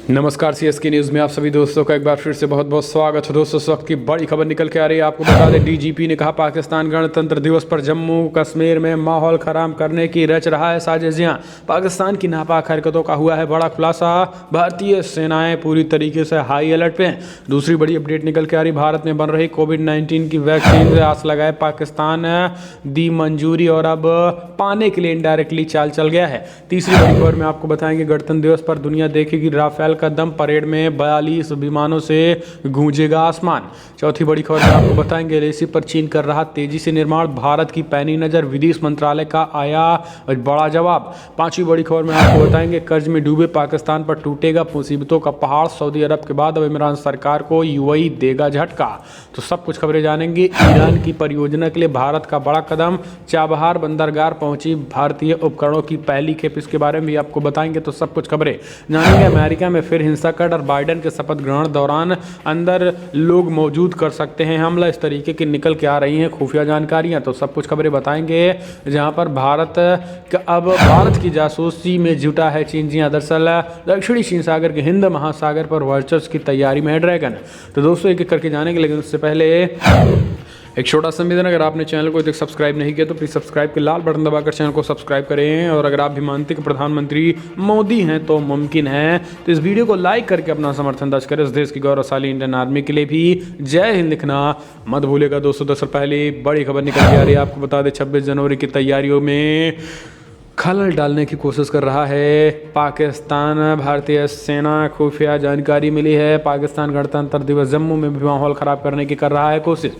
नमस्कार CSK news में आप सभी दोस्तों का एक बार फिर से बहुत बहुत स्वागत है। दोस्तों इस वक्त की बड़ी खबर निकल के आ रही है। आपको बता दें, डीजीपी ने कहा पाकिस्तान गणतंत्र दिवस पर जम्मू कश्मीर में माहौल खराब करने की रच रहा है साजिश। पाकिस्तान की नापाक हरकतों का हुआ है बड़ा खुलासा। भारतीय सेनाएं पूरी तरीके से हाई अलर्ट पे हैं। दूसरी बड़ी अपडेट निकल के आ रही, भारत में बन रही कोविड-19 की वैक्सीन से आस लगाए पाकिस्तान दी मंजूरी और अब पाने के लिए इनडायरेक्टली चाल चल गया है। तीसरी बड़ी खबर में आपको बताएंगे, गणतंत्र दिवस पर दुनिया देखेगी राफेल का दम, परेड में 42 विमानों से गूंजेगा आसमान। चौथी बड़ी खबर में आपको बताएंगे, एलएसी पर चीन कर रहा तेजी से निर्माण, भारत की पैनी नजर, विदेश मंत्रालय का आया बड़ा जवाब। पांचवी बड़ी खबर में आपको बताएंगे, कर्ज में डूबे पाकिस्तान पर टूटेगा मुसीबतों का पहाड़, सऊदी अरब के बाद अब इमरान सरकार को यूएई देगा झटका। तो सब कुछ खबरें जानेंगे। ईरान की परियोजना के लिए भारत का बड़ा कदम, चाबहार बंदरगाह पहुंची भारतीय उपकरणों की पहली खेप, इसके बारे में भी आपको बताएंगे। तो सब कुछ खबरें जानेंगे। अमेरिका में फिर हिंसाकांड और बाइडेन के शपथ ग्रहण दौरान अंदर लोग मौजूद कर सकते हैं हमला, इस तरीके की निकल के आ रही हैं खुफिया जानकारियां। तो सब कुछ खबरें बताएंगे। जहां पर अब भारत की जासूसी में जुटा है चीन। जी हां, दरअसल दक्षिणी चीन सागर के हिंद महासागर पर वर्चस्व की तैयारी में है ड्रैगन। तो दोस्तों एक एक करके जानेंगे, लेकिन उससे पहले एक छोटा सा निवेदन, अगर आपने चैनल को तक सब्सक्राइब नहीं किया तो प्लीज़ सब्सक्राइब के लाल बटन दबाकर चैनल को सब्सक्राइब करें। और अगर आप भी मानते कि प्रधानमंत्री मोदी हैं तो मुमकिन है तो इस वीडियो को लाइक करके अपना समर्थन दर्ज करें। इस देश की गौरवशाली इंडियन आर्मी के लिए भी जय हिंद लिखना मत भूलेगा। दोस्तों दरअसल पहले बड़ी खबर निकल के आ रही है। आपको बता दें, 26 जनवरी की तैयारियों में खलल डालने की कोशिश कर रहा है पाकिस्तान। भारतीय सेना खुफिया जानकारी मिली है, पाकिस्तान गणतंत्र दिवस जम्मू में भी माहौल खराब करने की कर रहा है कोशिश।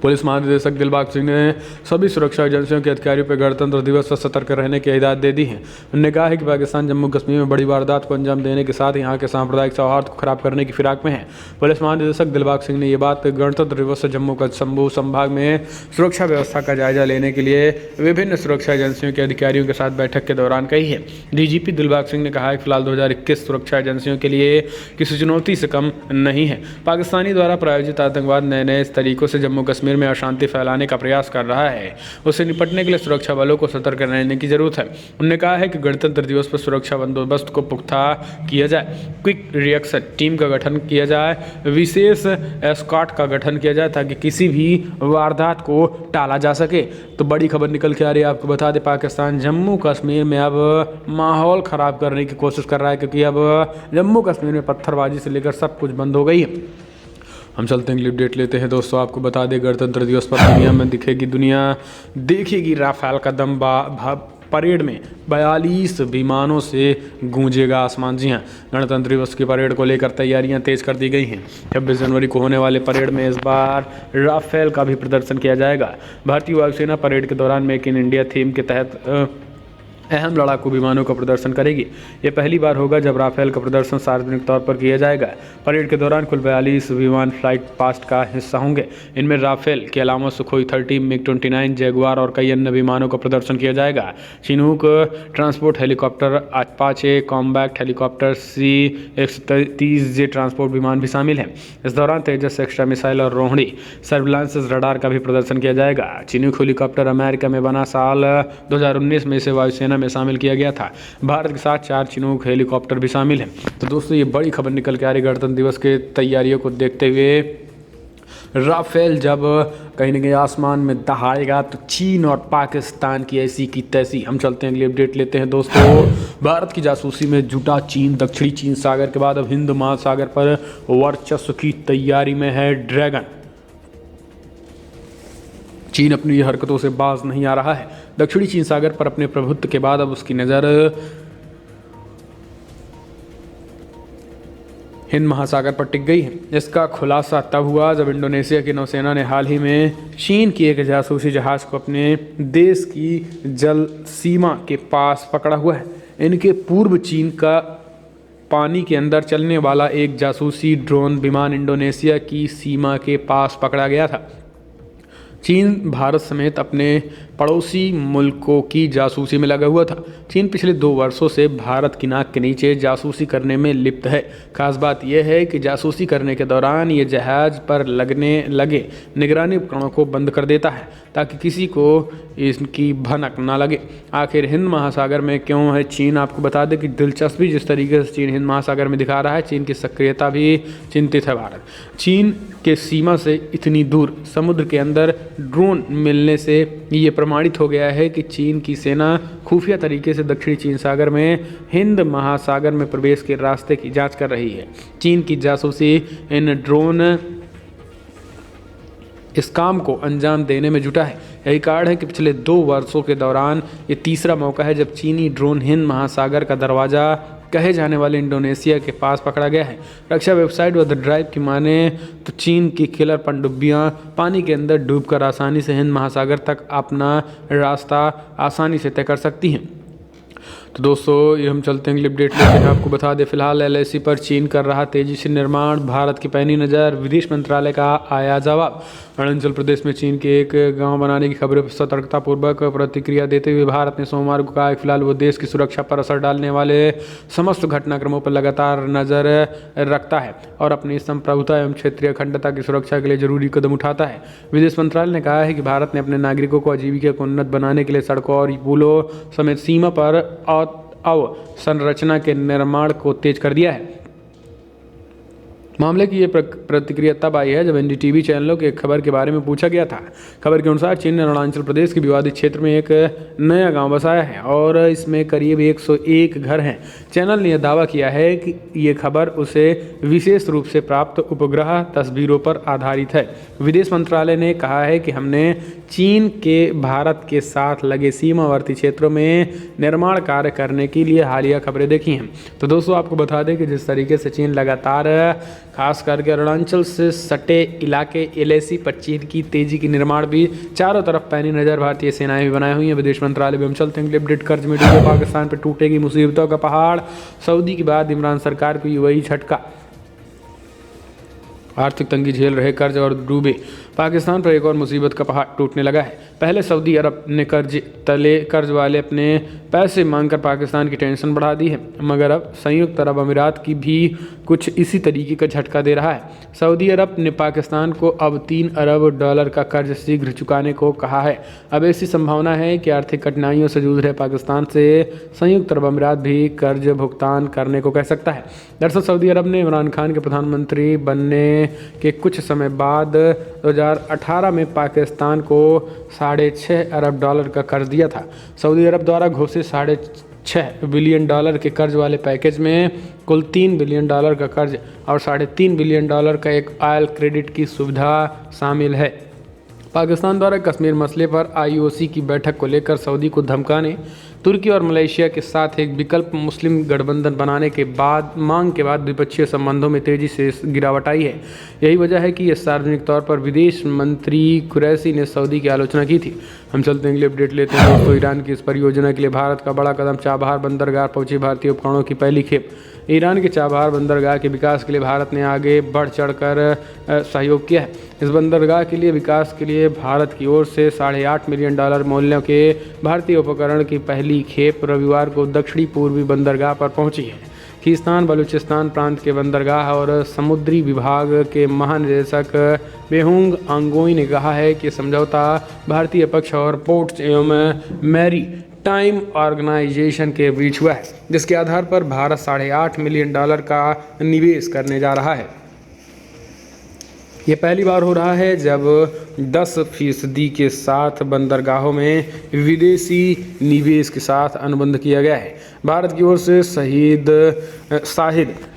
पुलिस महानिदेशक दिलबाग सिंह ने सभी सुरक्षा एजेंसियों के अधिकारियों पर गणतंत्र दिवस पर सतर्क रहने की हिदायत दे दी है। उन्होंने कहा है कि पाकिस्तान जम्मू कश्मीर में बड़ी वारदात को अंजाम देने के साथ यहाँ के सांप्रदायिक सौहार्द को खराब करने की फिराक में है। पुलिस महानिदेशक दिलबाग सिंह ने ये बात गणतंत्र दिवस से जम्मू कश्मीर संभाग में सुरक्षा व्यवस्था का जायजा लेने के लिए विभिन्न सुरक्षा एजेंसियों के अधिकारियों के साथ बैठक के दौरान कही है। डीजीपी दिलबाग सिंह ने कहा है कि फिलहाल 2021 सुरक्षा एजेंसियों के लिए किसी चुनौती से कम नहीं है। पाकिस्तानी द्वारा प्रायोजित आतंकवाद नए नए तरीकों से जम्मू कश्मीर में अशांति फैलाने का प्रयास कर रहा है। उससे निपटने के लिए सुरक्षा बलों को सतर्क रहने की जरूरत है। उन्होंने कहा है कि गणतंत्र दिवस पर सुरक्षा बंदोबस्त को पुख्ता किया जाए, क्विक रिएक्शन टीम का गठन किया जाए, विशेष एस्कॉर्ट का गठन किया जाए ताकि किसी भी वारदात को टाला जा सके। तो बड़ी खबर निकल के आ रही है। आपको बता दें, पाकिस्तान जम्मू कश्मीर में अब माहौल खराब करने की कोशिश कर रहा है, क्योंकि अब जम्मू कश्मीर में पत्थरबाजी से लेकर सब कुछ बंद हो गई है। हम चलते हैं, अपडेट लेते हैं। दोस्तों आपको बता दें, गणतंत्र दिवस पर दुनिया देखेगी राफेल का दम, परेड में 42 विमानों से गूंजेगा आसमान। जी हाँ, गणतंत्र दिवस की परेड को लेकर तैयारियां तेज कर दी गई हैं। 26 जनवरी को होने वाले परेड में इस बार राफेल का भी प्रदर्शन किया जाएगा। भारतीय वायुसेना परेड के दौरान मेक इन इंडिया थीम के तहत अहम लड़ाकू विमानों का प्रदर्शन करेगी। यह पहली बार होगा जब राफेल का प्रदर्शन सार्वजनिक तौर पर किया जाएगा। परेड के दौरान कुल 42 विमान फ्लाइट पास्ट का हिस्सा होंगे। इनमें राफेल के अलावा सुखोई 30, मिग-29, जैगुआर और कई अन्य विमानों का प्रदर्शन किया जाएगा। Chinook transport helicopter, Apache combat helicopter, C-130J transport विमान भी शामिल हैं। इस दौरान तेजस एक्स्ट्रा मिसाइल और रोहिणी सर्विलांस रडार का भी प्रदर्शन किया जाएगा। चिनूक हेलीकॉप्टर अमेरिका में बना, साल 2019 में इसे वायुसेना में शामिल किया गया था। भारत के साथ 4 चिनूक हेलीकॉप्टर भी शामिल हैं। तो दोस्तों ये बड़ी खबर निकल के आ रही, गणतंत्र दिवस के तैयारियों को देखते हुए राफेल जब कहीं ना कहीं आसमान में दहाड़ेगा तो चीन और पाकिस्तान की ऐसी की तैसी। हम चलते हैं, अगली अपडेट लेते हैं। दोस्तों भारत की जासूसी में जुटा चीन, दक्षिणी चीन सागर के बाद अब हिंद महासागर पर वर्चस्व की तैयारी में है ड्रैगन। चीन अपनी हरकतों से बाज नहीं आ रहा है। दक्षिणी चीन सागर पर अपने प्रभुत्व के बाद अब उसकी नज़र हिंद महासागर पर टिक गई है। इसका खुलासा तब हुआ जब इंडोनेशिया की नौसेना ने हाल ही में चीन की एक जासूसी जहाज़ को अपने देश की जल सीमा के पास पकड़ा हुआ है। इनके पूर्व चीन का पानी के अंदर चलने वाला एक जासूसी ड्रोन विमान इंडोनेशिया की सीमा के पास पकड़ा गया था। चीन भारत समेत अपने पड़ोसी मुल्कों की जासूसी में लगा हुआ था। चीन पिछले 2 वर्षों से भारत की नाक के नीचे जासूसी करने में लिप्त है। खास बात यह है कि जासूसी करने के दौरान ये जहाज पर लगने लगे निगरानी उपकरणों को बंद कर देता है ताकि किसी को इसकी भनक ना लगे। आखिर हिंद महासागर में क्यों है चीन? आपको बता दें कि दिलचस्पी जिस तरीके से चीन हिंद महासागर में दिखा रहा है, चीन की सक्रियता भी चिंतित है भारत। चीन के सीमा से इतनी दूर समुद्र के अंदर ड्रोन मिलने से ये प्रमाणित हो गया है कि चीन की सेना खुफिया तरीके से दक्षिणी चीन सागर में हिंद महासागर में प्रवेश के रास्ते की जांच कर रही है। चीन की जासूसी इन ड्रोन इस काम को अंजाम देने में जुटा है। यही कारण है कि पिछले 2 वर्षों के दौरान ये तीसरा मौका है जब चीनी ड्रोन हिंद महासागर का दरवाज़ा कहे जाने वाले इंडोनेशिया के पास पकड़ा गया है। रक्षा वेबसाइट व द ड्राइव की माने तो चीन की किलर पनडुब्बियां पानी के अंदर डूबकर आसानी से हिंद महासागर तक अपना रास्ता आसानी से तय कर सकती हैं। तो दोस्तों ये हम चलते हैं अगली अपडेट लेते हैं। आपको बता दें फिलहाल LAC पर चीन कर रहा तेजी से निर्माण, भारत की पैनी नज़र, विदेश मंत्रालय का आया जवाब। अरुणाचल प्रदेश में चीन के एक गांव बनाने की खबरों पर सतर्कतापूर्वक प्रतिक्रिया देते हुए भारत ने सोमवार को कहा कि फिलहाल वो देश की सुरक्षा पर असर डालने वाले समस्त घटनाक्रमों पर लगातार नज़र रखता है और अपनी संप्रभुता एवं क्षेत्रीय अखंडता की सुरक्षा के लिए जरूरी कदम उठाता है। विदेश मंत्रालय ने कहा है कि भारत ने अपने नागरिकों को आजीविका को उन्नत बनाने के लिए सड़कों और पुलों समेत सीमा पर अवसंरचना के निर्माण को तेज कर दिया है। मामले की ये प्रतिक्रिया तब आई है जब NDTV चैनलों के एक खबर के बारे में पूछा गया था। खबर के अनुसार चीन ने अरुणाचल प्रदेश के विवादित क्षेत्र में एक नया गांव बसाया है और इसमें करीब 101 घर हैं। चैनल ने यह दावा किया है कि ये खबर उसे विशेष रूप से प्राप्त उपग्रह तस्वीरों पर आधारित है। विदेश मंत्रालय ने कहा है कि हमने चीन के भारत के साथ लगे सीमावर्ती क्षेत्रों में निर्माण कार्य करने के लिए हालिया खबरें देखी हैं। तो दोस्तों आपको बता दें कि जिस तरीके से चीन लगातार खास करके अरुणाचल से सटे इलाके LAC पर चीन की तेजी की निर्माण भी चारों तरफ पैनी नज़र भारतीय सेनाएं भी बनाई हुई हैं। विदेश मंत्रालय भी हम चलते हैं अपडेट। कर्ज में डूबे पाकिस्तान पर टूटेगी मुसीबतों का पहाड़, सऊदी के बाद इमरान सरकार को वही झटका। आर्थिक तंगी झेल रहे कर्ज और डूबे पाकिस्तान पर एक और मुसीबत का पहाड़ टूटने लगा है। पहले सऊदी अरब ने कर्ज वाले अपने पैसे मांगकर पाकिस्तान की टेंशन बढ़ा दी है, मगर अब संयुक्त अरब अमीरात की भी कुछ इसी तरीके का झटका दे रहा है। सऊदी अरब ने पाकिस्तान को अब $3 अरब का कर्ज शीघ्र चुकाने को कहा है। अब ऐसी संभावना है कि आर्थिक कठिनाइयों से जूझ रहे पाकिस्तान से संयुक्त अरब अमीरात भी कर्ज भुगतान करने को कह सकता है। दरअसल सऊदी अरब ने इमरान खान के प्रधानमंत्री बनने के कुछ समय बाद 2018 में पाकिस्तान को $6.5 अरब का कर्ज दिया था। सऊदी अरब द्वारा घोषित $6.5 बिलियन के कर्ज वाले पैकेज में कुल $3 बिलियन का कर्ज और $3.5 बिलियन का एक ऑयल क्रेडिट की सुविधा शामिल है। पाकिस्तान द्वारा कश्मीर मसले पर IOC की बैठक को लेकर सऊदी को धमकाने, तुर्की और मलेशिया के साथ एक विकल्प मुस्लिम गठबंधन बनाने के बाद मांग के बाद द्विपक्षीय संबंधों में तेजी से गिरावट आई है। यही वजह है कि यह सार्वजनिक तौर पर विदेश मंत्री कुरैशी ने सऊदी की आलोचना की थी। हम चलते हैं अगले अपडेट लेते हैं दोस्तों। ईरान की इस परियोजना के लिए भारत का बड़ा कदम, चाबहार बंदरगाह पहुंची भारतीय उपकरणों की पहली खेप। ईरान के चाबहार बंदरगाह के विकास के लिए भारत ने आगे बढ़ चढ़कर सहयोग किया है। इस बंदरगाह के लिए विकास के लिए भारत की ओर से $8.5 मिलियन मूल्यों के भारतीय उपकरण की पहली खेप रविवार को दक्षिणी पूर्वी बंदरगाह पर पहुंची है। खीस्तान बलूचिस्तान प्रांत के बंदरगाह और समुद्री विभाग के महानिदेशक बेहुंग आंगोई ने कहा है कि समझौता भारतीय पक्ष और पोर्ट्स एवं मैरी टाइम ऑर्गेनाइजेशन के बीच हुआ है, जिसके आधार पर भारत $8.5 मिलियन का निवेश करने जा रहा है। ये पहली बार हो रहा है जब 10% के साथ बंदरगाहों में विदेशी निवेश के साथ अनुबंध किया गया है। भारत की ओर से शाहिद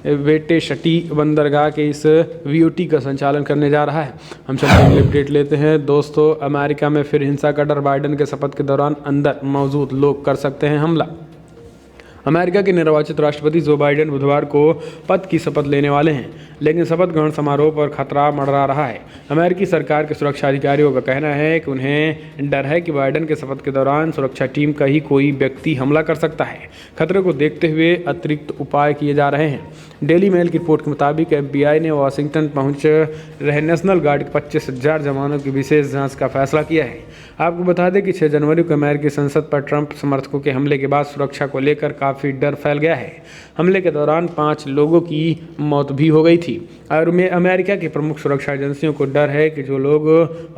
वेटेशटी बंदरगाह के इस VOT का संचालन करने जा रहा है। हम चलते अपडेट लेते हैं दोस्तों। अमेरिका में फिर हिंसा का डर, बाइडेन के शपथ के दौरान अंदर मौजूद लोग कर सकते हैं हमला। अमेरिका के निर्वाचित राष्ट्रपति जो बाइडेन बुधवार को पद की शपथ लेने वाले हैं, लेकिन शपथ ग्रहण समारोह पर खतरा मंडरा रहा है। अमेरिकी सरकार के सुरक्षा अधिकारियों का कहना है कि उन्हें डर है कि बाइडेन के शपथ के दौरान सुरक्षा टीम का ही कोई व्यक्ति हमला कर सकता है। खतरे को देखते हुए अतिरिक्त उपाय किए जा रहे हैं। डेली मेल की रिपोर्ट के मुताबिक FBI ने वाशिंगटन पहुंच रहे नेशनल गार्ड के 25,000 जवानों की विशेष जांच का फैसला किया है। आपको बता दें कि 6 जनवरी को अमेरिकी संसद पर ट्रंप समर्थकों के हमले के बाद सुरक्षा को लेकर काफ़ी डर फैल गया है। हमले के दौरान 5 लोगों की मौत भी हो गई थी और अमेरिका की प्रमुख सुरक्षा एजेंसियों को डर है कि जो लोग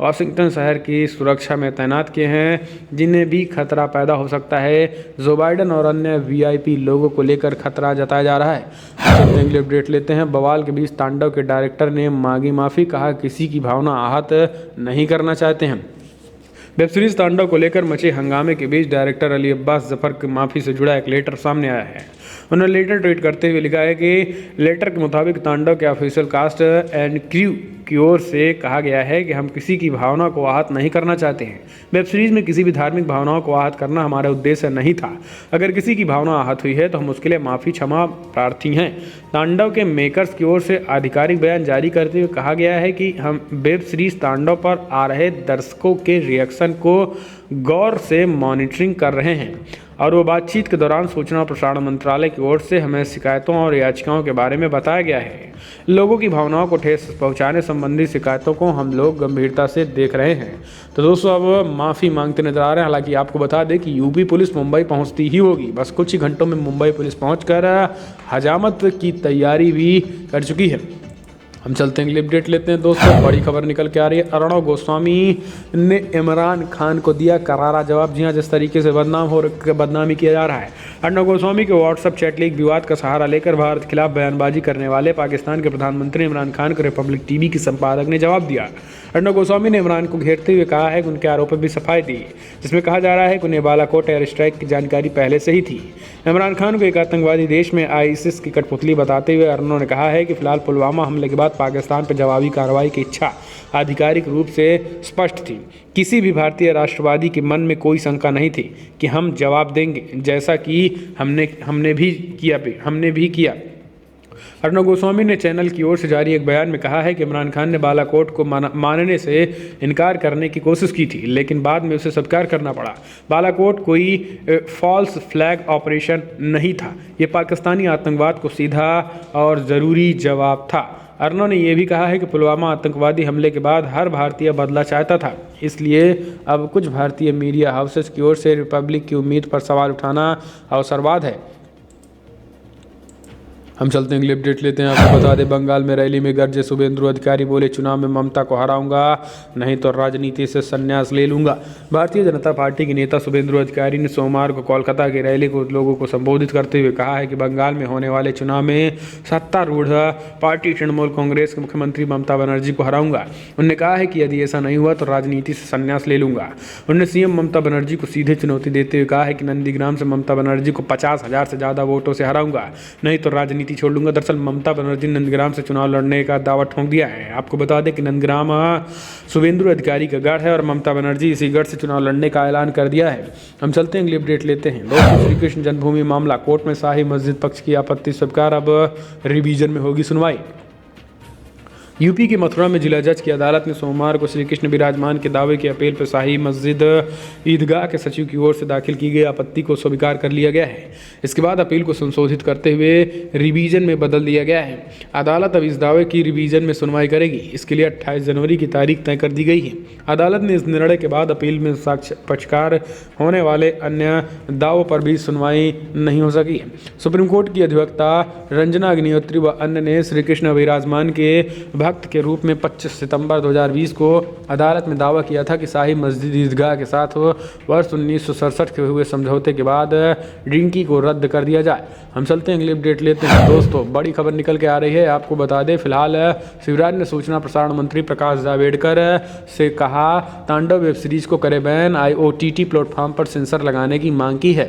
वाशिंगटन शहर की सुरक्षा में तैनात किए हैं, जिन्हें भी खतरा पैदा हो सकता है। जो बाइडेन और अन्य VIP लोगों को लेकर खतरा जताया जा रहा है। चलते अगले अपडेट लेते हैं। बवाल के बीच तांडव के डायरेक्टर ने मांगी माफ़ी, कहा किसी की भावना आहत नहीं करना चाहते हैं। वेब सीरीज तांडव को लेकर मचे हंगामे के बीच डायरेक्टर अली अब्बास जफर की माफ़ी से जुड़ा एक लेटर सामने आया है। उन्होंने लेटर ट्वीट करते हुए लिखा है कि लेटर के मुताबिक तांडव के ऑफिशियल कास्ट एंड क्रू की ओर से कहा गया है कि हम किसी की भावना को आहत नहीं करना चाहते हैं। वेब सीरीज में किसी भी धार्मिक भावनाओं को आहत करना हमारा उद्देश्य नहीं था। अगर किसी की भावना आहत हुई है तो हम उसके लिए माफ़ी क्षमा प्रार्थी हैं। तांडव के मेकर्स की ओर से आधिकारिक बयान जारी करते हुए कहा गया है कि हम वेब सीरीज तांडव पर आ रहे दर्शकों के रिएक्शन को गौर से मॉनिटरिंग कर रहे हैं और वो बातचीत के दौरान सूचना और प्रसारण मंत्रालय की ओर से हमें शिकायतों और याचिकाओं के बारे में बताया गया है। लोगों की भावनाओं को ठेस पहुंचाने संबंधी शिकायतों को हम लोग गंभीरता से देख रहे हैं। तो दोस्तों अब माफ़ी मांगते नजर आ रहे हैं। हालांकि आपको बता दें कि यूपी पुलिस मुंबई पहुंचती ही होगी। बस कुछ ही घंटों में मुंबई पुलिस पहुंचकर हजामत की तैयारी भी कर चुकी है। हम चलते हैं अगली अपडेट लेते हैं। दोस्तों बड़ी खबर निकल के आ रही है। अर्णव गोस्वामी ने इमरान खान को दिया करारा जवाब। जी हाँ, जिस तरीके से बदनामी किया जा रहा है। अर्णव गोस्वामी के व्हाट्सएप चैट लीक विवाद का सहारा लेकर भारत के खिलाफ बयानबाजी करने वाले पाकिस्तान के प्रधानमंत्री इमरान खान को रिपब्लिक टीवी की संपादक ने जवाब दिया। अर्णव गोस्वामी ने इमरान को घेरते हुए कहा है कि उनके आरोपों पर भी सफाई दी, जिसमें कहा जा रहा है कि उन्हें बालाकोट एयर स्ट्राइक की जानकारी पहले से ही थी। इमरान खान को एक आतंकवादी देश में ISIS की कठपुतली बताते हुए अर्णव ने कहा है कि फिलहाल पुलवामा हमले के बाद पाकिस्तान पर जवाबी कार्रवाई की इच्छा आधिकारिक रूप से स्पष्ट थी। किसी भी भारतीय राष्ट्रवादी के मन में कोई शंका नहीं थी कि हम जवाब देंगे, जैसा कि हमने भी किया। अर्णव गोस्वामी ने चैनल की ओर से जारी एक बयान में कहा है कि इमरान खान ने बालाकोट को मानने से इनकार करने की कोशिश की थी, लेकिन बाद में उसे स्वीकार करना पड़ा। बालाकोट कोई फॉल्स फ्लैग ऑपरेशन नहीं था, ये पाकिस्तानी आतंकवाद को सीधा और ज़रूरी जवाब था। अर्णव ने यह भी कहा है कि पुलवामा आतंकवादी हमले के बाद हर भारतीय बदला चाहता था, इसलिए अब कुछ भारतीय मीडिया हाउसेस की ओर से रिपब्लिक की उम्मीद पर सवाल उठाना अवसरवाद है। हम चलते हैं अगली अपडेट लेते हैं। आपको बता दें, बंगाल में रैली में गरजे शुभेंदु अधिकारी, बोले चुनाव में ममता को हराऊंगा, नहीं तो राजनीति से संन्यास ले लूंगा। भारतीय जनता पार्टी के नेता शुभेंदु अधिकारी ने सोमवार को कोलकाता की रैली को लोगों को संबोधित करते हुए कहा है कि बंगाल में होने वाले चुनाव में सत्तारूढ़ पार्टी तृणमूल कांग्रेस के मुख्यमंत्री ममता बनर्जी को हराऊंगा। उन्होंने कहा है कि यदि ऐसा नहीं हुआ तो राजनीति से संन्यास ले लूंगा। उन्होंने CM ममता बनर्जी को सीधे चुनौती देते हुए कहा है कि नंदीग्राम से ममता बनर्जी को 50,000 से ज़्यादा वोटों से हराऊंगा, नहीं तो राजनीति छोड़ लूंगा। दरअसल ममता बनर्जी ने नंदग्राम से चुनाव लड़ने का दावा ठोंक दिया है। आपको बता दें कि नंदग्राम शुभेंदु अधिकारी का गढ़ है और ममता बनर्जी इसी गढ़ से चुनाव लड़ने का ऐलान कर दिया है। हम चलते हैं अगली अपडेट लेते हैं। दोस्तों श्री कृष्ण जन्मभूमि मामला कोर्ट में, शाही मस्जिद पक्ष की आपत्ति स्वीकार, अब रिवीजन में होगी सुनवाई। यूपी के मथुरा में जिला जज की अदालत ने सोमवार को श्री कृष्ण विराजमान के दावे की अपील पर शाही मस्जिद ईदगाह के सचिव की ओर से दाखिल की गई आपत्ति को स्वीकार कर लिया गया है। इसके बाद अपील को संशोधित करते हुए रिवीजन में बदल दिया गया है। अदालत अब इस दावे की रिवीजन में सुनवाई करेगी। इसके लिए 28 जनवरी की तारीख तय कर दी गई है। अदालत ने इस निर्णय के बाद अपील में पक्षकार होने वाले अन्य दावों पर भी सुनवाई नहीं हो सकी। सुप्रीम कोर्ट की अधिवक्ता रंजना अग्निहोत्री व अन्य ने श्री कृष्ण विराजमान के भक्त के रूप में 25 सितंबर 2020 को अदालत में दावा किया था कि शाही मस्जिद ईदगाह के साथ वर्ष 1967 के हुए समझौते के बाद ड्रिंकी को रद्द कर दिया जाए। हम चलते हैं अगली अपडेट लेते हैं। दोस्तों बड़ी खबर निकल के आ रही है। आपको बता दें, फिलहाल शिवराज ने सूचना प्रसारण मंत्री प्रकाश जावड़ेकर से कहा तांडव वेब सीरीज को करे बैन, IOTT प्लेटफॉर्म पर सेंसर लगाने की मांग की है।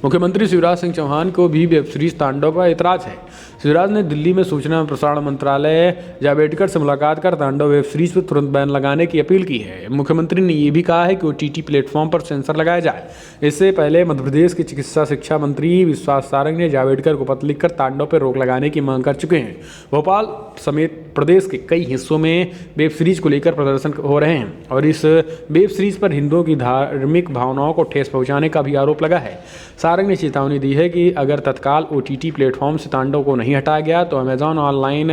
मुख्यमंत्री शिवराज सिंह चौहान को भी वेब सीरीज तांडव पर एतराज है। शिवराज ने दिल्ली में सूचना एवं प्रसारण मंत्रालय जावड़ेकर से मुलाकात कर तांडव वेब सीरीज पर तुरंत बैन लगाने की अपील की है। मुख्यमंत्री ने यह भी कहा है कि OTT प्लेटफॉर्म पर सेंसर लगाया जाए। इससे पहले मध्य प्रदेश के चिकित्सा शिक्षा मंत्री विश्वास सारंग ने जावड़ेकर को पत्र लिखकर तांडव पर रोक लगाने की मांग कर चुके हैं। भोपाल समेत प्रदेश के कई हिस्सों में वेब सीरीज को लेकर प्रदर्शन हो रहे हैं और इस वेब सीरीज पर हिंदुओं की धार्मिक भावनाओं को ठेस पहुंचाने का भी आरोप लगा है। सारंग ने चेतावनी दी है कि अगर तत्काल OTT प्लेटफॉर्म से तांडव को नहीं हटाया गया तो अमेजॉन ऑनलाइन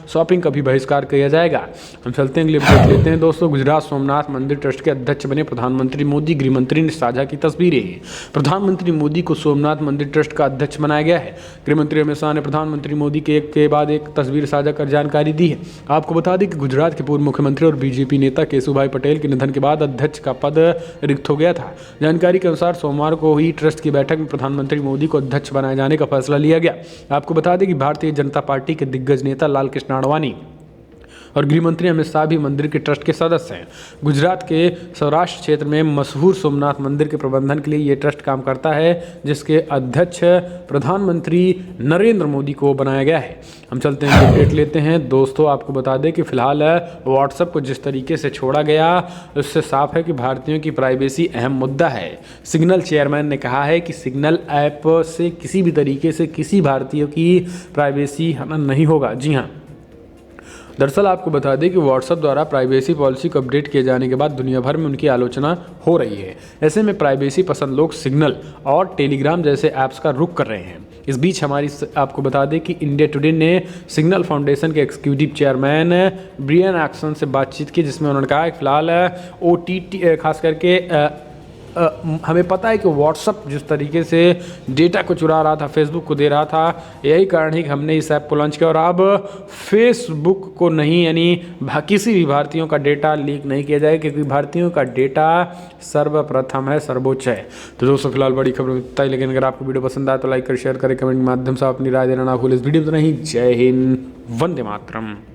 शॉपिंग का भी बहिष्कार किया जाएगा। हम चलते हैं, अगले देख लेते हैं दोस्तों। गुजरात सोमनाथ मंदिर ट्रस्ट के अध्यक्ष बने प्रधानमंत्री मोदी। गृह मंत्री ने साझा की तस्वीरें। प्रधानमंत्री मोदी को सोमनाथ मंदिर ट्रस्ट का अध्यक्ष बनाया गया है। गृह मंत्री अमित शाह ने प्रधानमंत्री मोदी के एक के बाद एक तस्वीर साझा कर जानकारी दी है। आपको बता दें कि गुजरात के पूर्व मुख्यमंत्री और BJP नेता केशुभाई पटेल के निधन के बाद अध्यक्ष का पद रिक्त हो गया था। जानकारी के अनुसार सोमवार को हुई ट्रस्ट की बैठक में प्रधानमंत्री मोदी को अध्यक्ष बनाए जाने का फैसला लिया गया। आपको बता दें कि भारतीय जनता पार्टी के दिग्गज नेता लालकृष्ण आडवाणी और गृह मंत्री अमित शाह भी मंदिर के ट्रस्ट के सदस्य हैं। गुजरात के सौराष्ट्र क्षेत्र में मशहूर सोमनाथ मंदिर के प्रबंधन के लिए ये ट्रस्ट काम करता है, जिसके अध्यक्ष प्रधानमंत्री नरेंद्र मोदी को बनाया गया है। हम चलते हैं, अपडेट लेते हैं दोस्तों। आपको बता दें कि फिलहाल व्हाट्सएप को जिस तरीके से छोड़ा गया उससे साफ है कि भारतीयों की प्राइवेसी अहम मुद्दा है। सिग्नल चेयरमैन ने कहा है कि सिग्नल ऐप से किसी भी तरीके से किसी भारतीय की प्राइवेसी हनन नहीं होगा। जी हाँ, दरअसल आपको बता दें कि व्हाट्सएप द्वारा प्राइवेसी पॉलिसी को अपडेट किए जाने के बाद दुनिया भर में उनकी आलोचना हो रही है। ऐसे में प्राइवेसी पसंद लोग सिग्नल और टेलीग्राम जैसे ऐप्स का रुख कर रहे हैं। इस बीच आपको बता दें कि इंडिया टुडे ने सिग्नल फाउंडेशन के एग्जीक्यूटिव चेयरमैन ब्रियन एक्सन से बातचीत की, जिसमें उन्होंने कहा कि फिलहाल OTT खास करके हमें पता है कि व्हाट्सएप जिस तरीके से डेटा को चुरा रहा था, फेसबुक को दे रहा था, यही कारण है कि हमने इस ऐप को लॉन्च किया और अब फेसबुक को नहीं, यानी किसी भी भारतीयों का डेटा लीक नहीं किया जाएगा, क्योंकि भारतीयों का डेटा सर्वप्रथम है, सर्वोच्च है। तो दोस्तों फिलहाल बड़ी खबर बताई, लेकिन अगर आपको वीडियो पसंद आए तो लाइक कर शेयर करें, कमेंट के माध्यम से अपनी राय देना ना भूलें। इस वीडियो में तो नहीं। जय हिंद, वंदे मातरम।